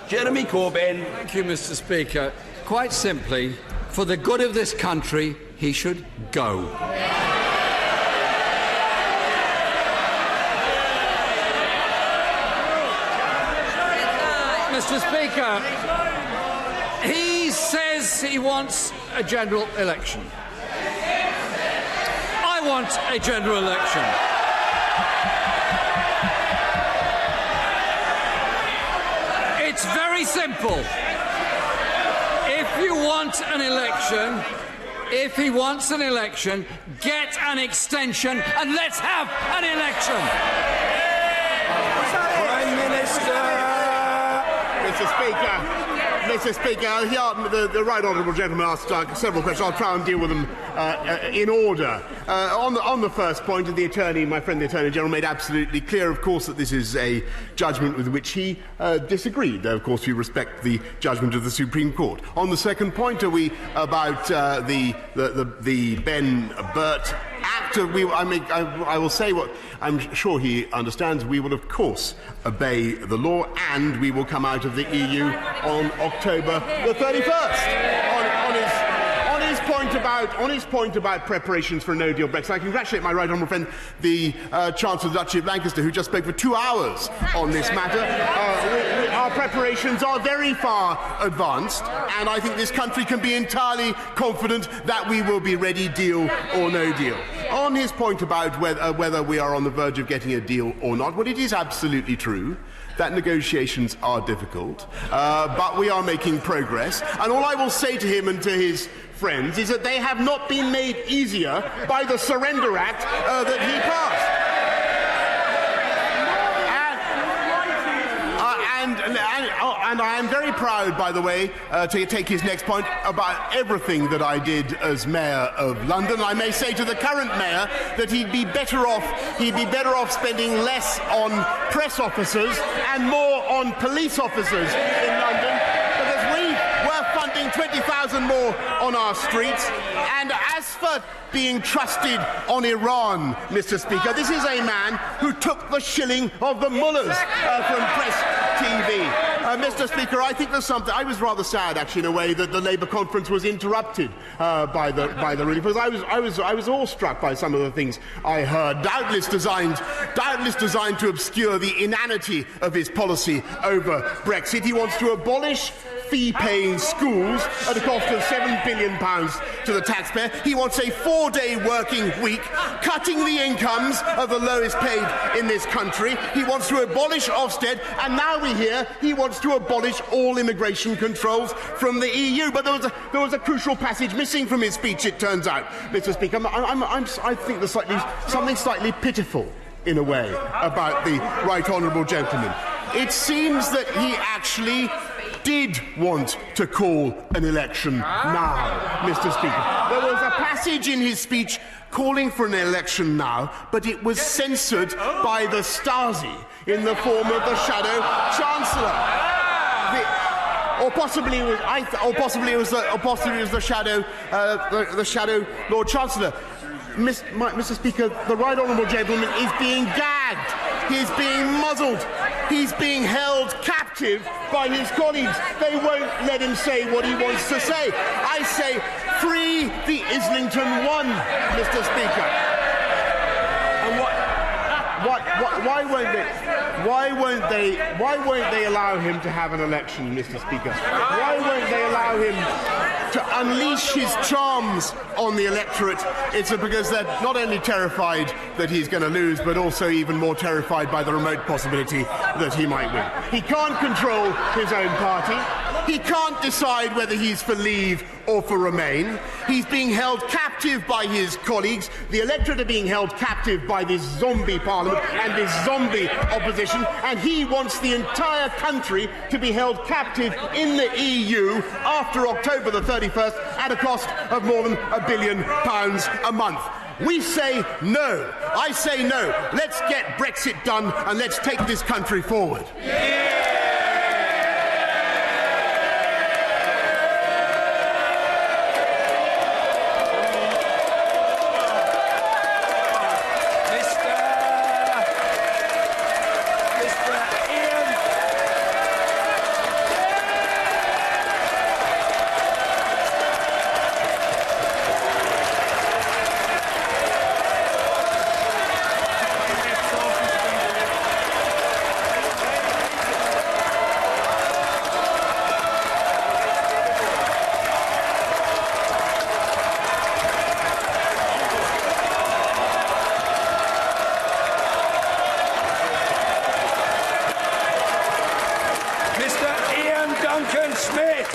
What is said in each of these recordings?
Jeremy Corbyn. Thank you, Mr. Speaker. Quite simply, for the good of this country, he should go. Mr. Speaker, he says he wants a general election. I want a general election. It's very simple. If he wants an election, get an extension and let's have an election. Prime Minister. Mr. Speaker, the right honourable gentleman asked several questions. I'll try and deal with them in order. On the first point, my friend the Attorney General made absolutely clear, of course, that this is a judgment with which he disagreed. Of course, we respect the judgment of the Supreme Court. On the second point, are we about the Ben Burt Act? I will say what I'm sure he understands. We will, of course, obey the law, and we will come out of the EU on October the 31st. On his point about preparations for a no-deal Brexit, I congratulate my right honourable friend, the Chancellor of the Duchy of Lancaster, who just spoke for 2 hours on this matter. Our preparations are very far advanced, and I think this country can be entirely confident that we will be ready, deal or no deal. On his point about whether we are on the verge of getting a deal or not, well, it is absolutely true that negotiations are difficult, but we are making progress. And all I will say to him and to his friends is that they have not been made easier by the Surrender Act that he passed. And I am very proud, by the way, to take his next point, about everything that I did as Mayor of London. I may say to the current Mayor that he'd be better off spending less on press officers and more on police officers in London, because we were funding 20,000 more on our streets. And as for being trusted on Iran, Mr. Speaker, this is a man who took the shilling of the mullahs from Press TV. Mr. Speaker, I think there's something. I was rather sad, actually, in a way, that the Labour conference was interrupted by the ruling, because I was awestruck by some of the things I heard, doubtless designed to obscure the inanity of his policy over Brexit. He wants to abolish fee-paying schools at a cost of £7 billion to the taxpayer. He wants a 4-day working week, cutting the incomes of the lowest paid in this country. He wants to abolish Ofsted, and now we hear he wants to abolish all immigration controls from the EU. But there was a crucial passage missing from his speech, it turns out, Mr. Speaker. I think there's something slightly pitiful, in a way, about the right honourable gentleman. It seems that he actually did want to call an election now, Mr. Speaker. There was a passage in his speech calling for an election now, but it was censored by the Stasi in the form of the Shadow Chancellor. Or possibly it was the Shadow Lord Chancellor. Mr. Speaker, the right honourable gentleman is being gagged. He's being muzzled. He's being held captive by his colleagues. They won't let him say what he wants to say. I say, free the Islington One, Mr. Speaker. And why won't they allow him to have an election, Mr. Speaker? Why won't they allow him to unleash his charms on the electorate? It's because they're not only terrified that he's going to lose, but also even more terrified by the remote possibility that he might win. He can't control his own party. He can't decide whether he's for Leave or for Remain. He's being held captive by his colleagues. The electorate are being held captive by this zombie parliament and this zombie opposition, and he wants the entire country to be held captive in the EU after October the 31st at a cost of more than £1 billion a month. We say no. I say no. Let's get Brexit done and let's take this country forward. Duncan Smith.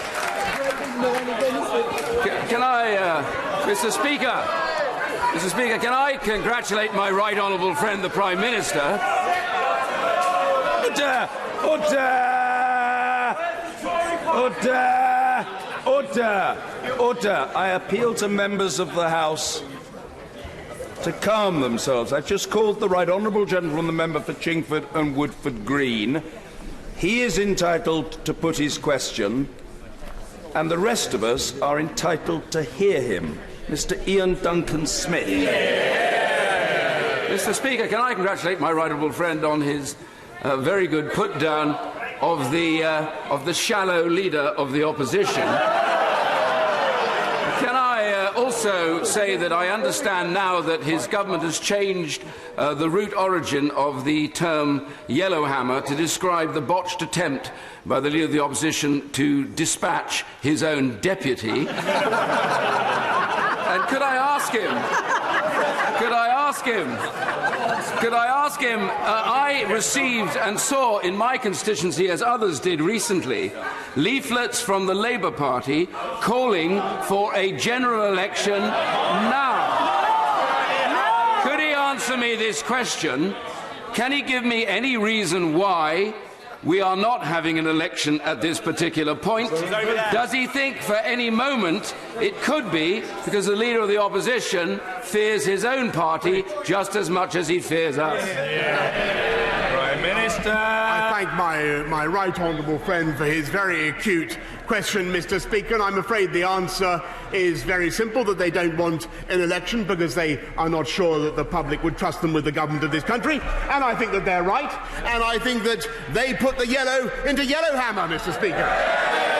Can I, Mr. Speaker, can I congratulate my right honourable friend, the Prime Minister? Order. I appeal to members of the House to calm themselves. I've just called the right honourable gentleman, the member for Chingford and Woodford Green. He is entitled to put his question, and the rest of us are entitled to hear him. Mr. Iain Duncan Smith. Mr. Speaker, can I congratulate my right honourable friend on his very good put down of the shallow leader of the opposition? Can I also say that I understand now that his government has changed the root origin of the term yellowhammer to describe the botched attempt by the leader of the opposition to dispatch his own deputy. And could I ask him, I received and saw in my constituency, as others did recently, leaflets from the Labour Party calling for a general election now. Could he answer me this question? Can he give me any reason why we are not having an election at this particular point? Does he think for any moment it could be because the leader of the opposition fears his own party just as much as he fears us? Prime Minister. I thank my right honourable friend for his very acute question, Mr. Speaker, and I'm afraid the answer is very simple, that they don't want an election because they are not sure that the public would trust them with the government of this country, and I think that they're right, and I think that they put the yellow into yellowhammer, Mr. Speaker.